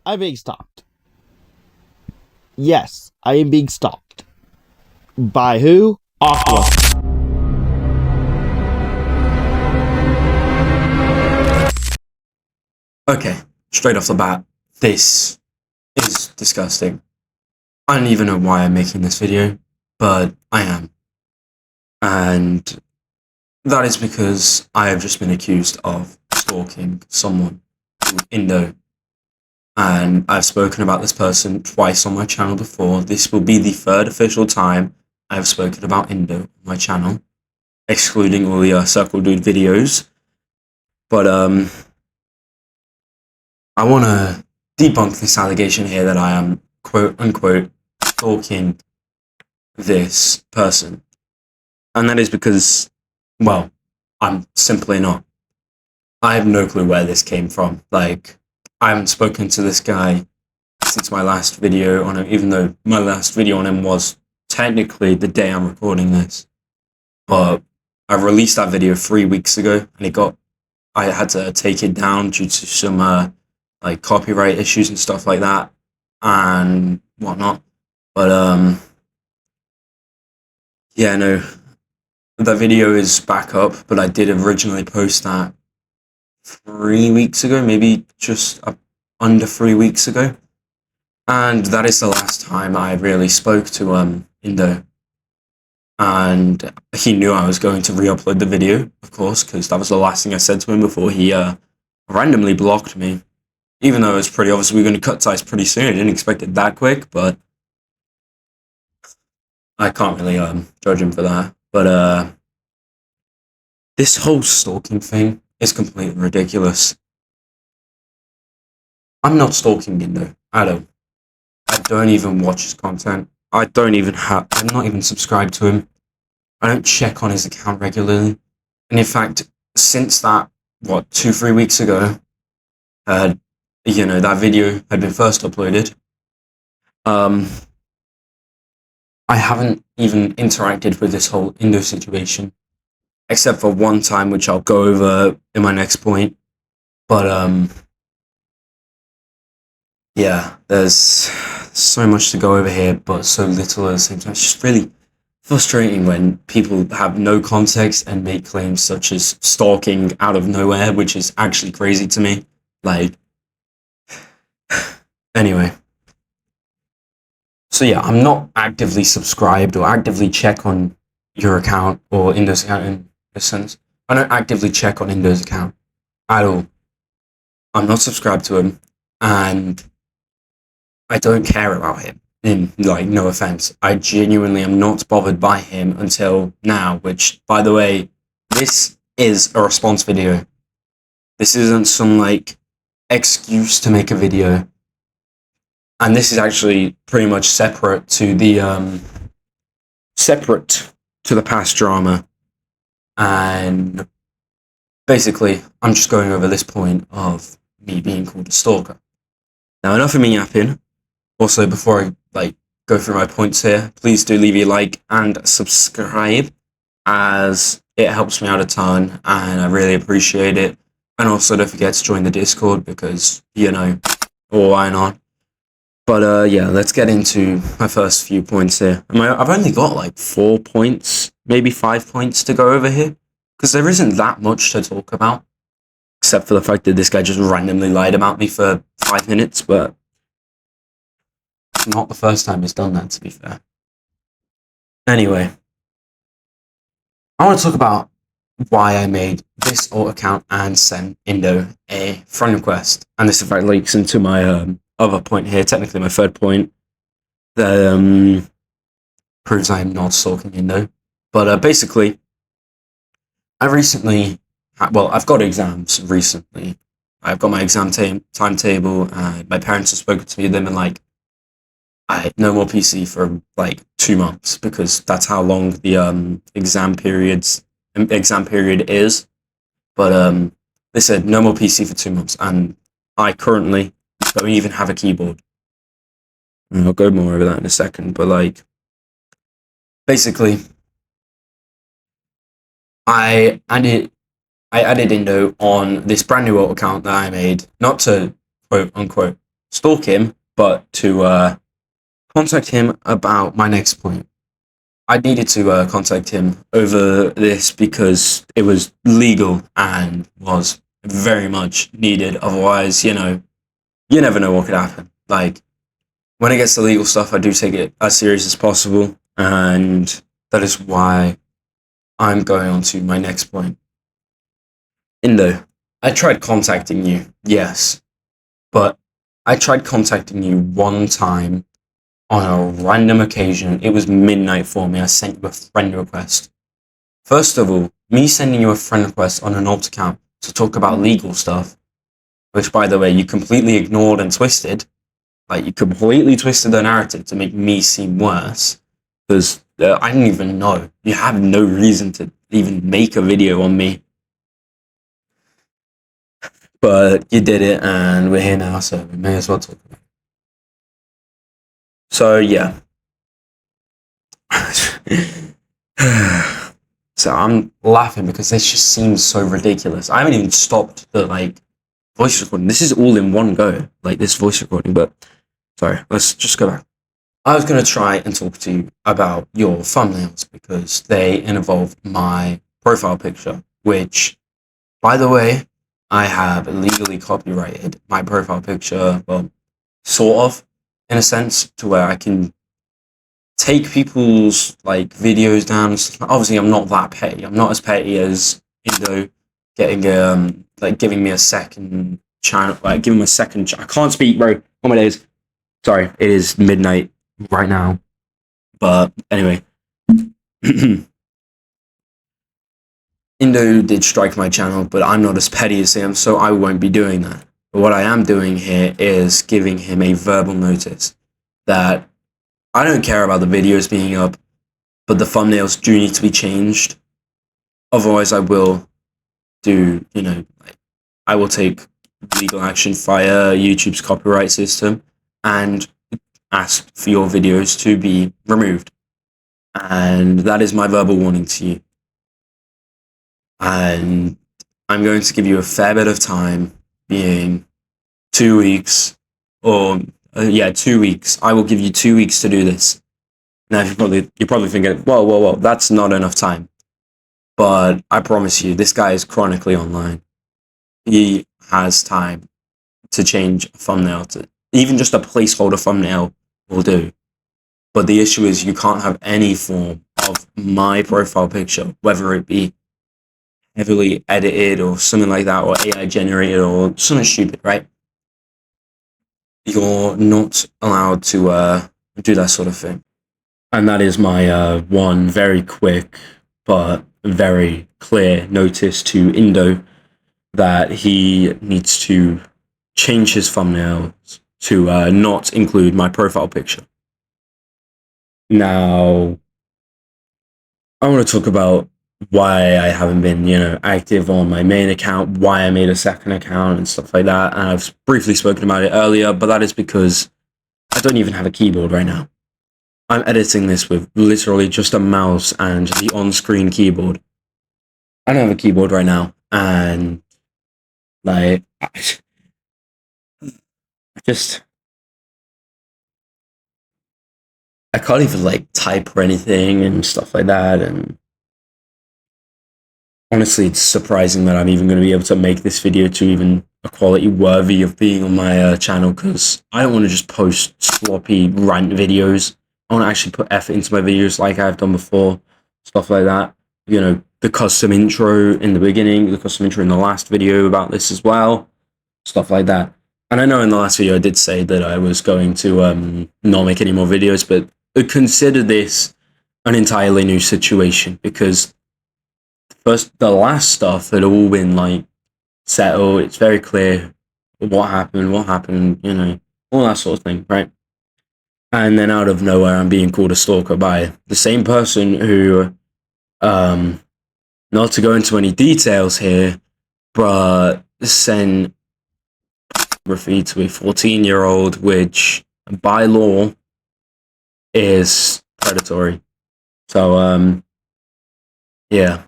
I'm being stalked. Yes, I am being stalked. By who? Aqua. Okay, straight off the bat, this is disgusting. I don't even know why I'm making this video, but I am. And that is because I have just been accused of stalking someone called Indo. And I've spoken about this person twice on my channel before. This will be the third official time I've spoken about Indo on my channel, excluding all the Circle Dude videos. But I want to debunk this allegation here that I am, quote unquote, stalking this person. And that is because, well, I'm simply not. I have no clue where this came from. Like, I haven't spoken to this guy since my last video on him, even though my last video on him was technically the day I'm recording this. But I released that video 3 weeks ago, and I had to take it down due to some like copyright issues and stuff like that and whatnot. But yeah, no, that video is back up, but I did originally post that 3 weeks ago, maybe just under 3 weeks ago. And that is the last time I really spoke to Indo. And he knew I was going to re-upload the video, of course, because that was the last thing I said to him before he randomly blocked me. Even though it was pretty obvious we were going to cut ties pretty soon. I didn't expect it that quick, but I can't really judge him for that. But this whole stalking thing is completely ridiculous. I'm not stalking Indo at all. I don't even watch his content. I'm not even subscribed to him. I don't check on his account regularly. And in fact, since that, 2-3 weeks ago, that video had been first uploaded, I haven't even interacted with this whole Indo situation, except for one time, which I'll go over in my next point. But yeah, there's so much to go over here, but so little at the same time. It's just really frustrating when people have no context and make claims such as stalking out of nowhere, which is actually crazy to me. Like, anyway. So yeah, I'm not actively subscribed or actively check on your account or Indo's account in a sense. I don't actively check on Indo's account at all. I'm not subscribed to him, and I don't care about him. No offense. I genuinely am not bothered by him until now, which, by the way, this is a response video. This isn't some, excuse to make a video. And this is actually pretty much separate to the past drama. And basically, I'm just going over this point of me being called a stalker. Now, enough of me yapping. Also, before I go through my points here, please do leave a like and subscribe, as it helps me out a ton, and I really appreciate it. And also, don't forget to join the Discord because, or why not? But yeah, let's get into my first few points here. I've only got 4 points, maybe 5 points to go over here, because there isn't that much to talk about, except for the fact that this guy just randomly lied about me for 5 minutes, but it's not the first time he's done that, to be fair. Anyway, I want to talk about why I made this alt account and sent Indo a friend request. And this, in fact, leaks into my other point here, technically my third point, that proves I am not stalking Indo. But basically, I've got exams recently. I've got my exam timetable, my parents have spoken to me, them, and no more PC for 2 months, because that's how long the exam period is. But they said no more PC for 2 months, and I currently don't even have a keyboard. And I'll go more over that in a second, but basically, I added Indo on this brand new alt account that I made, not to quote unquote stalk him, but to contact him about my next point. I needed to contact him over this because it was legal and was very much needed. Otherwise, you never know what could happen. Like, when it gets to legal stuff, I do take it as serious as possible, and that is why I'm going on to my next point. Indo, I tried contacting you, yes, but I tried contacting you one time on a random occasion. It was midnight for me. I sent you a friend request. First of all, me sending you a friend request on an alt account to talk about legal stuff, which, by the way, you completely ignored and twisted. Like, you completely twisted the narrative to make me seem worse, because I didn't even know. You have no reason to even make a video on me. But you did it, and we're here now, so we may as well talk about it. So, yeah. So I'm laughing because this just seems so ridiculous. I haven't even stopped the, voice recording. This is all in one go, this voice recording, but sorry, let's just go back. I was going to try and talk to you about your thumbnails because they involve my profile picture, which, by the way, I have legally copyrighted my profile picture, well, sort of, in a sense, to where I can take people's videos down. Obviously, I'm not that petty. I'm not as petty as Indo getting giving me a second channel, giving me a second. I can't speak, bro. Oh my days. Sorry, it is midnight right now. But anyway, Indo did strike my channel, but I'm not as petty as him, so I won't be doing that. But what I am doing here is giving him a verbal notice that I don't care about the videos being up, but the thumbnails do need to be changed. Otherwise, I will do, I will take legal action via YouTube's copyright system and ask for your videos to be removed. And that is my verbal warning to you. And I'm going to give you a fair bit of time, being 2 weeks, or 2 weeks. I will give you 2 weeks to do this. Now, you're probably thinking, whoa, that's not enough time. But I promise you, this guy is chronically online. He has time to change a thumbnail to even just a placeholder thumbnail will do. But the issue is you can't have any form of my profile picture, whether it be heavily edited or something like that, or AI generated or something stupid, right? You're not allowed to do that sort of thing. And that is my one very quick but very clear notice to Indo that he needs to change his thumbnails to not include my profile picture. Now, I want to talk about why I haven't been, active on my main account, why I made a second account and stuff like that. And I've briefly spoken about it earlier, but that is because I don't even have a keyboard right now. I'm editing this with literally just a mouse and the on-screen keyboard. I don't have a keyboard right now, and I can't even type or anything and stuff like that. And honestly, it's surprising that I'm even going to be able to make this video to even a quality worthy of being on my channel, because I don't want to just post sloppy rant videos. I want to actually put effort into my videos like I've done before, stuff like that. The custom intro in the beginning, the custom intro in the last video about this as well, stuff like that. And I know in the last video I did say that I was going to not make any more videos, but consider this an entirely new situation, because the last stuff had all been settled. It's very clear what happened, all that sort of thing, right? And then out of nowhere, I'm being called a stalker by the same person who, not to go into any details here, but sent pornography to a 14-year-old, which by law is predatory. So, yeah.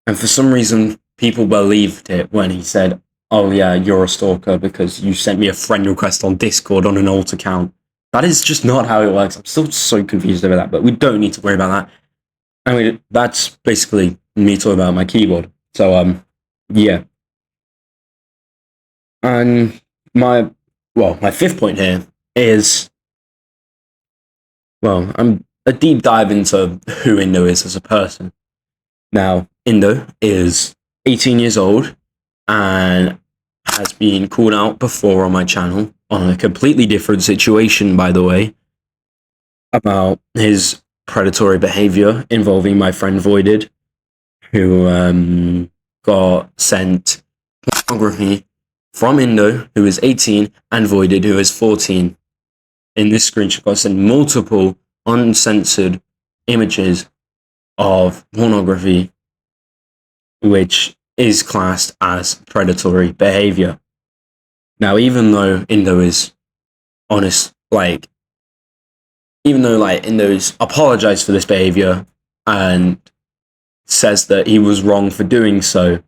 And for some reason, people believed it when he said, oh yeah, you're a stalker because you sent me a friend request on Discord on an old account. That is just not how it works. I'm still so confused over that, but we don't need to worry about that. I mean, that's basically me talking about my keyboard. So, yeah. And my fifth point here is, well, I'm a deep dive into who Indo is as a person. Now, Indo is 18 years old and has been called out before on my channel on a completely different situation, by the way, about his predatory behavior involving my friend Voided, who got sent pornography from Indo, who is 18, and Voided, who is 14. In this screenshot, got sent multiple uncensored images of pornography, which is classed as predatory behavior. Now, even though Indo is honest, even though Indo's apologized for this behavior and says that he was wrong for doing so,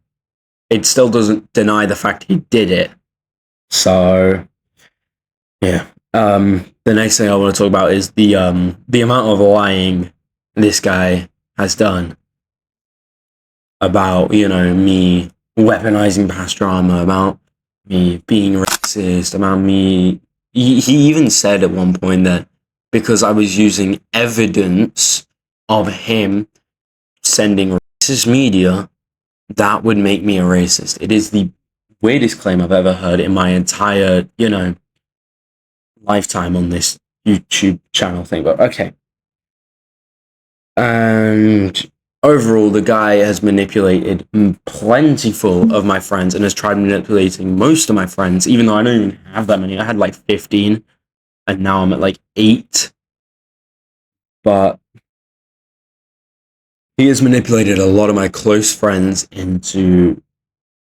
it still doesn't deny the fact he did it. So, yeah. The next thing I want to talk about is the amount of lying this guy has done about, me weaponizing past drama, about me being racist, about me. He even said at one point that because I was using evidence of him sending racist media, that would make me a racist. It is the weirdest claim I've ever heard in my entire, lifetime on this YouTube channel thing. But okay. And overall, the guy has manipulated plentiful of my friends and has tried manipulating most of my friends, even though I don't even have that many. I had 15, and now I'm at 8. But he has manipulated a lot of my close friends into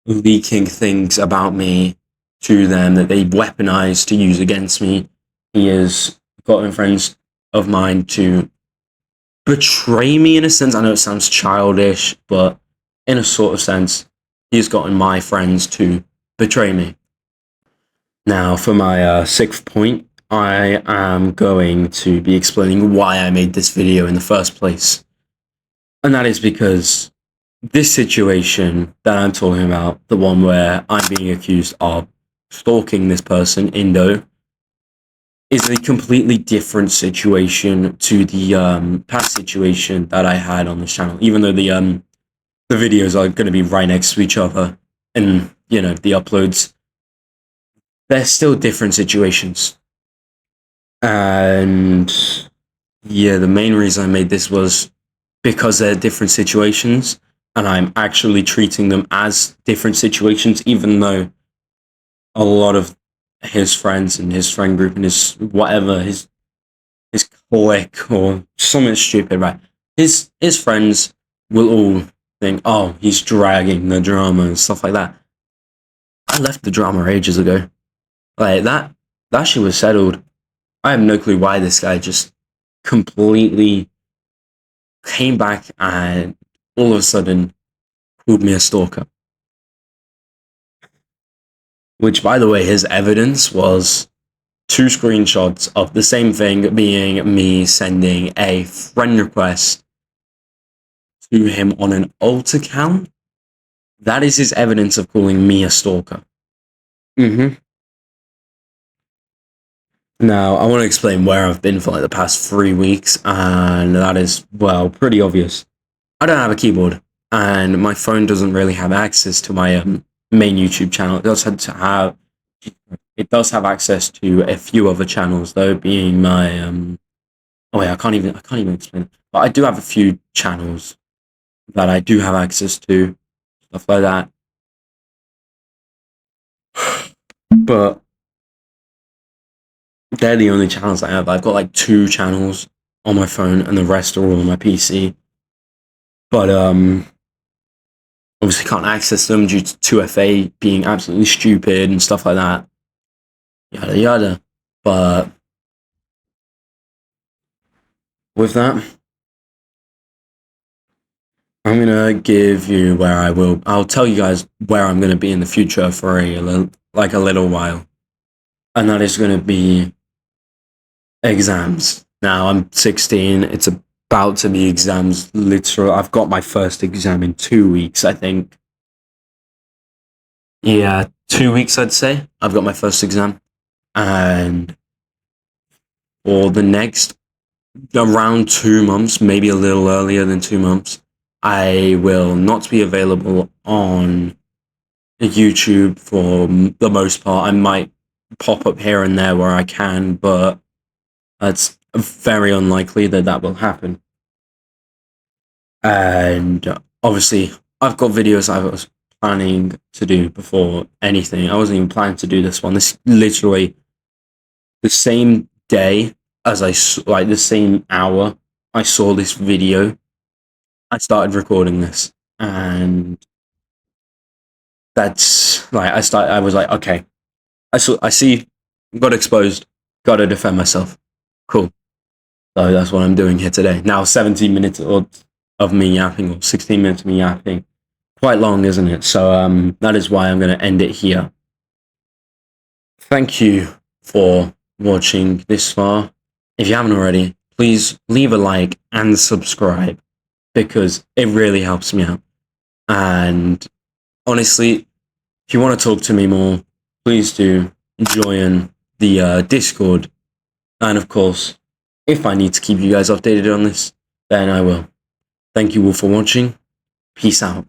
leaking things about me to them that they weaponize to use against me. He has gotten friends of mine to betray me in a sense. I know it sounds childish, but in a sort of sense, he's gotten my friends to betray me. Now, for my sixth point, I am going to be explaining why I made this video in the first place. And that is because this situation that I'm talking about, the one where I'm being accused of stalking this person, Indo, is a completely different situation to the past situation that I had on this channel. Even though the videos are going to be right next to each other, and the uploads, they're still different situations. And yeah, the main reason I made this was because they're different situations, and I'm actually treating them as different situations, even though a lot of his friends and his friend group and his whatever, his clique or something stupid, right? His friends will all think, oh, he's dragging the drama and stuff like that. I left the drama ages ago. That shit was settled. I have no clue why this guy just completely came back and all of a sudden called me a stalker. Which, by the way, his evidence was 2 screenshots of the same thing, being me sending a friend request to him on an alt account. That is his evidence of calling me a stalker. Now, I want to explain where I've been for the past 3 weeks, and that is, well, pretty obvious. I don't have a keyboard, and my phone doesn't really have access to my main YouTube channel. It does have access to a few other channels, though, being my oh wait, I can't even explain it. But I do have a few channels that I do have access to, stuff like that. But they're the only channels I have. I've got 2 channels on my phone, and the rest are all on my PC. But obviously can't access them due to 2FA being absolutely stupid and stuff like that. Yada yada. But with that, I'm gonna give you I'll tell you guys where I'm gonna be in the future for a little while, and that is gonna be exams. Now I'm 16. It's about to be exams. Literally, I've got my first exam in 2 weeks. I think. Yeah, 2 weeks. I'd say I've got my first exam, and for the next around 2 months, maybe a little earlier than 2 months, I will not be available on YouTube for the most part. I might pop up here and there where I can, but it's very unlikely that that will happen. And obviously, I've got videos I was planning to do before anything. I wasn't even planning to do this one. This literally the same day as the same hour I saw this video, I started recording this, and that's like I was like, okay, I see, got exposed, got to defend myself. Cool. So that's what I'm doing here today. Now 17 minutes of me yapping, or 16 minutes of me yapping. Quite long, isn't it? So that is why I'm going to end it here. Thank you for watching this far. If you haven't already, please leave a like and subscribe, because it really helps me out. And honestly, if you want to talk to me more, please do join the Discord. And of course, if I need to keep you guys updated on this, then I will. Thank you all for watching. Peace out.